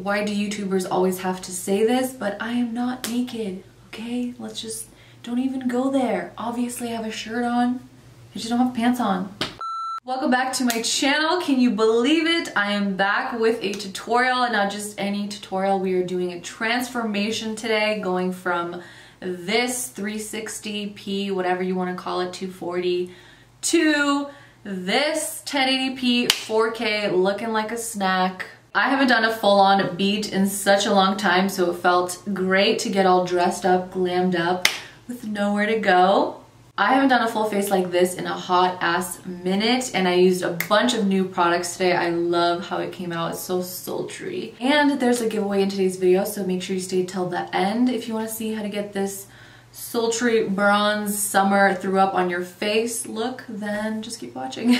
why do YouTubers always have to say this, but I am not naked, okay? Let's just, don't even go there. Obviously I have a shirt on, I just don't have pants on. Welcome back to my channel. Can you believe it? I am back with a tutorial, and not just any tutorial. We are doing a transformation today, going from this 360p, whatever you want to call it, 240, to this 1080p 4K looking like a snack. I haven't done a full-on beat in such a long time, so it felt great to get all dressed up, glammed up, with nowhere to go. I haven't done a full face like this in a hot ass minute, and I used a bunch of new products today. I love how it came out. It's so sultry. And there's a giveaway in today's video, so make sure you stay till the end if you want to see how to get this sultry bronze summer throw up on your face look. Then just keep watching.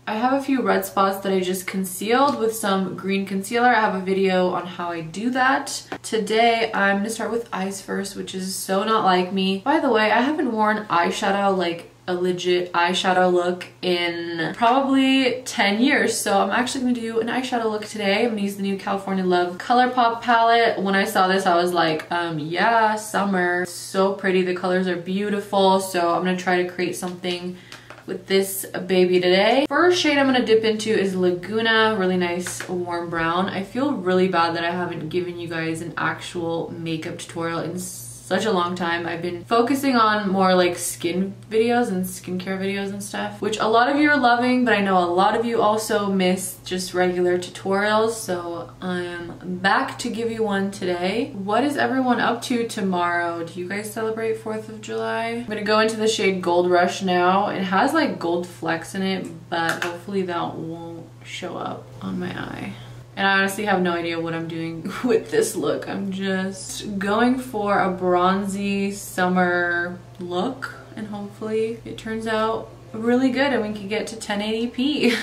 I have a few red spots that I just concealed with some green concealer. I have a video on how I do that. Today I'm gonna start with eyes first, which is so not like me. By the way, I haven't worn eyeshadow, like a legit eyeshadow look, in probably 10 years. So I'm actually gonna do an eyeshadow look today. I'm gonna use the new California Love ColourPop palette. When I saw this, I was like, yeah, summer. So pretty, the colors are beautiful. So I'm gonna try to create something with this baby today. First shade I'm gonna dip into is Laguna, really nice warm brown. I feel really bad that I haven't given you guys an actual makeup tutorial in such a long time. I've been focusing on more like skin videos and skincare videos and stuff, which a lot of you are loving, but I know a lot of you also miss just regular tutorials, so I am back to give you one today. What is everyone up to tomorrow? Do you guys celebrate 4th of July? I'm gonna go into the shade Gold Rush now. It has like gold flecks in it, but hopefully that won't show up on my eye. And I honestly have no idea what I'm doing with this look. I'm just going for a bronzy summer look, and hopefully it turns out really good and we can get to 1080p.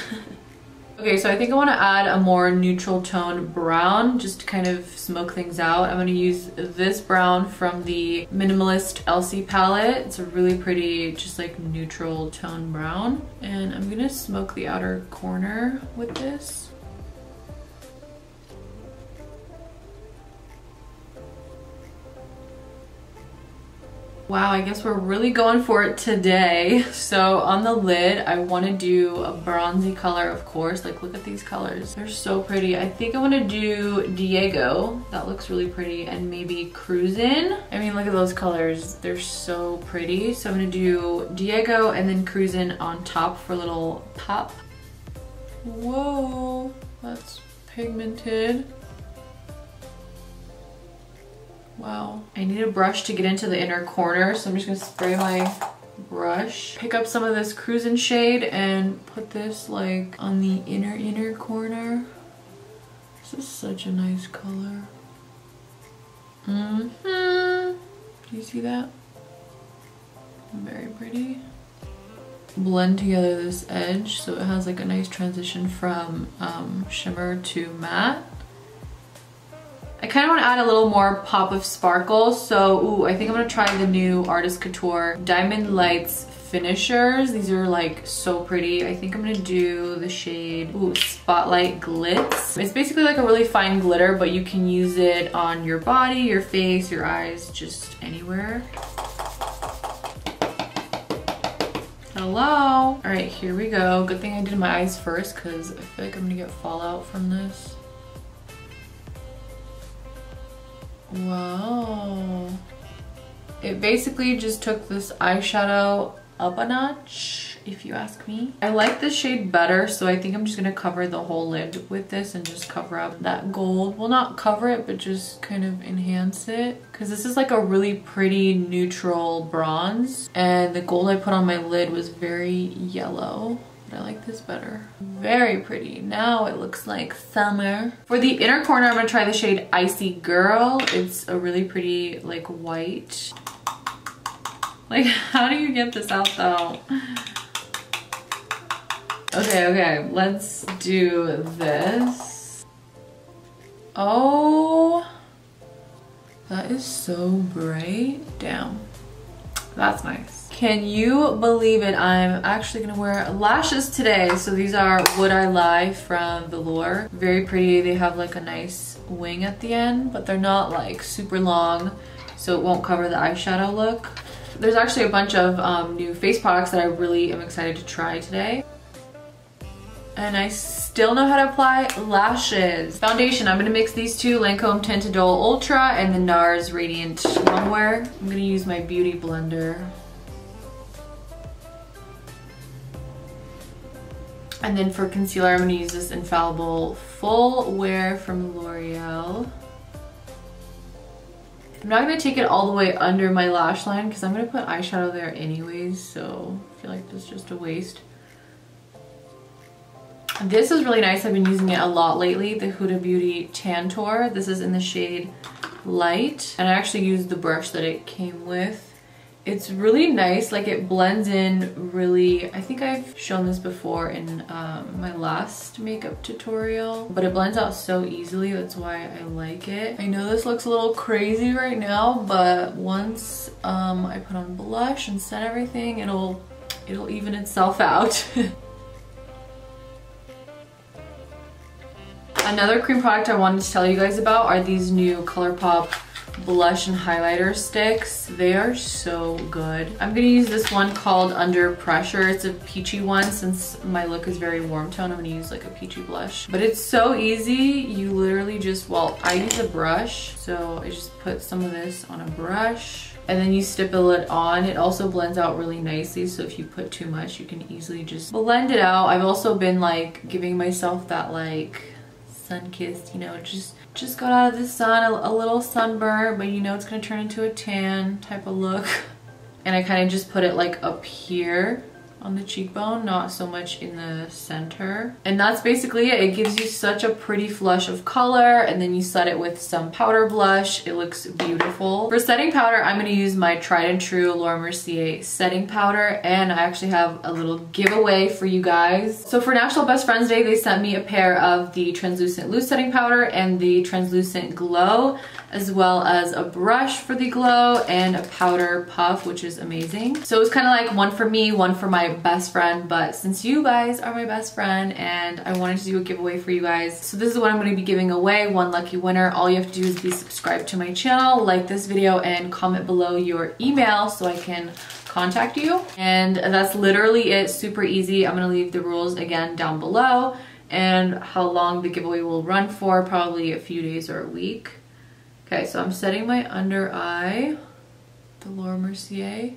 Okay, so I think I want to add a more neutral tone brown just to kind of smoke things out. I'm going to use this brown from the Minimalist Elcie palette. It's a really pretty, just like neutral tone brown. And I'm going to smoke the outer corner with this. Wow, I guess we're really going for it today. So on the lid, I want to do a bronzy color, of course. Like, look at these colors. They're so pretty. I think I want to do Diego. That looks really pretty. And maybe Cruisin'. I mean, look at those colors. They're so pretty. So I'm going to do Diego and then Cruisin' on top for a little pop. Whoa, that's pigmented. Wow. I need a brush to get into the inner corner, so I'm just gonna spray my brush. Pick up some of this Cruisin' shade and put this like on the inner corner. This is such a nice color. Do you see that? Very pretty. Blend together this edge so it has like a nice transition from shimmer to matte. I kind of want to add a little more pop of sparkle, so ooh, I think I'm going to try the new Artist Couture Diamond Lights finishers. These are like so pretty. I think I'm going to do the shade Spotlight Glitz. It's basically like a really fine glitter, but you can use it on your body, your face, your eyes, just anywhere. Hello! Alright, here we go. Good thing I did my eyes first because I feel like I'm going to get fallout from this. Wow. It basically just took this eyeshadow up a notch, if you ask me. I like this shade better, so I think I'm just gonna cover the whole lid with this and just cover up that gold. Well, not cover it, but just kind of enhance it. Because this is like a really pretty neutral bronze, and the gold I put on my lid was very yellow. But I like this better. Very pretty. Now it looks like summer. For the inner corner, I'm gonna try the shade Icy Girl. It's a really pretty like white. Like, how do you get this out though? Okay, let's do this. Oh, that is so bright. Damn, that's nice. Can you believe it? I'm actually gonna wear lashes today. So these are Would I Lie from Velour. Very pretty. They have like a nice wing at the end, but they're not like super long, so it won't cover the eyeshadow look. There's actually a bunch of new face products that I really am excited to try today. And I still know how to apply lashes. Foundation, I'm gonna mix these two, Lancome Tient Idole Ultra and the Nars Radiant Longwear. I'm gonna use my beauty blender. And then for concealer, I'm gonna use this Infallible Full Wear from L'Oreal. I'm not gonna take it all the way under my lash line because I'm gonna put eyeshadow there anyways, so I feel like that's just a waste. This is really nice. I've been using it a lot lately, the Huda Beauty Tan Tour. This is in the shade Light, and I actually used the brush that it came with. It's really nice, like it blends in really, I think I've shown this before in my last makeup tutorial, but it blends out so easily, that's why I like it. I know this looks a little crazy right now, but once I put on blush and set everything, it'll even itself out. Another cream product I wanted to tell you guys about are these new ColourPop blush and highlighter sticks. They are so good. I'm gonna use this one called Under Pressure. It's a peachy one. Since my look is very warm tone, I'm gonna use like a peachy blush. But it's so easy. You literally just, well, I use a brush, so I just put some of this on a brush and then you stipple it on. It also blends out really nicely, so if you put too much, you can easily just blend it out. I've also been like giving myself that like sun-kissed, you know, just got out of the sun, a little sunburn, but you know it's gonna turn into a tan type of look. And I kind of just put it like up here on the cheekbone, not so much in the center. And that's basically it. It gives you such a pretty flush of color, and then you set it with some powder blush. It looks beautiful. For setting powder, I'm gonna use my tried and true Laura Mercier setting powder, and I actually have a little giveaway for you guys. So for National Best Friends Day, they sent me a pair of the translucent loose setting powder and the translucent glow, as well as a brush for the glow and a powder puff, which is amazing. So it was kind of like one for me, one for my best friend, but since you guys are my best friend and I wanted to do a giveaway for you guys, so this is what I'm going to be giving away, one lucky winner. All you have to do is be subscribed to my channel, like this video, and comment below your email so I can contact you. And that's literally it. Super easy. I'm going to leave the rules again down below and how long the giveaway will run for, probably a few days or a week. Okay, so I'm setting my under eye, the Laura Mercier.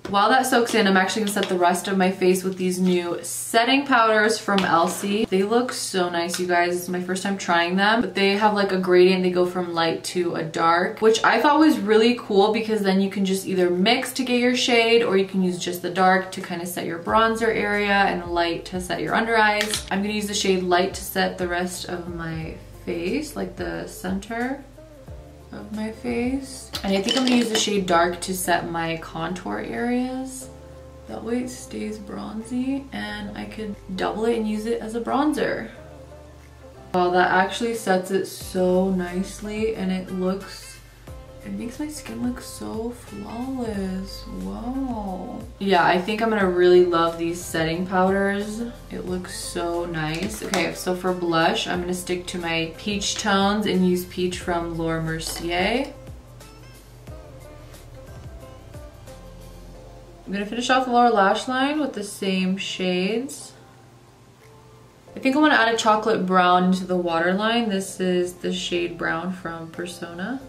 While that soaks in, I'm actually gonna set the rest of my face with these new setting powders from Elcie. They look so nice, you guys. It's my first time trying them, but they have like a gradient. They go from light to a dark, which I thought was really cool because then you can just either mix to get your shade, or you can use just the dark to kind of set your bronzer area and the light to set your under eyes. I'm gonna use the shade Light to set the rest of my face, like the center of my face. And I think I'm gonna use the shade Dark to set my contour areas. That way it stays bronzy and I could double it and use it as a bronzer. Wow, that actually sets it so nicely, and it makes my skin look so flawless. Wow. Yeah, I think I'm gonna really love these setting powders. It looks so nice. Okay, so for blush, I'm gonna stick to my peach tones and use Peach from Laura Mercier. I'm gonna finish off the lower lash line with the same shades. I think I want to add a chocolate brown into the waterline. This is the shade Brown from Persona.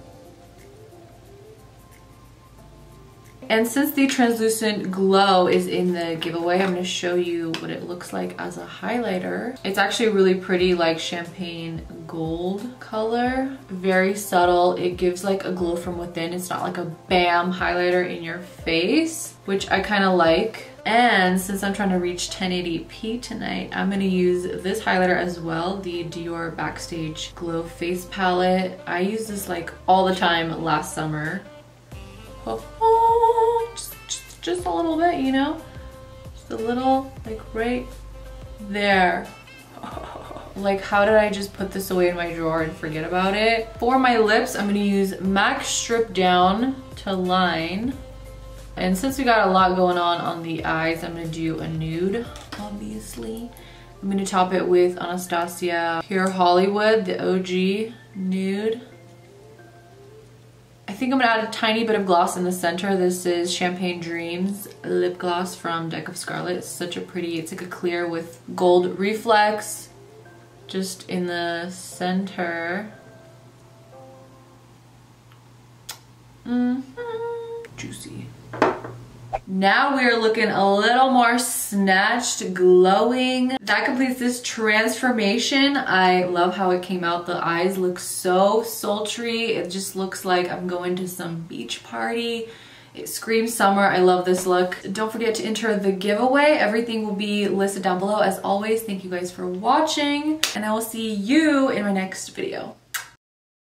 And since the translucent glow is in the giveaway, I'm going to show you what it looks like as a highlighter. It's actually really pretty, like champagne gold color. Very subtle. It gives like a glow from within. It's not like a bam highlighter in your face, which I kind of like. And since I'm trying to reach 1080p tonight, I'm going to use this highlighter as well, the Dior Backstage Glow Face Palette. I used this like all the time last summer. Just a little bit, you know? Just a little, like right there. Like, how did I just put this away in my drawer and forget about it? For my lips, I'm gonna use MAC Stripdown to line. And since we got a lot going on the eyes, I'm gonna do a nude, obviously. I'm gonna top it with Anastasia Pure Hollywood, the OG nude. I think I'm gonna add a tiny bit of gloss in the center. This is Champagne Dreams lip gloss from Deck of Scarlet. It's such a pretty, it's like a clear with gold reflex. Just in the center. Juicy. Now we're looking a little more snatched, glowing. That completes this transformation. I love how it came out. The eyes look so sultry. It just looks like I'm going to some beach party. It screams summer. I love this look. Don't forget to enter the giveaway. Everything will be listed down below. As always, thank you guys for watching, and I will see you in my next video.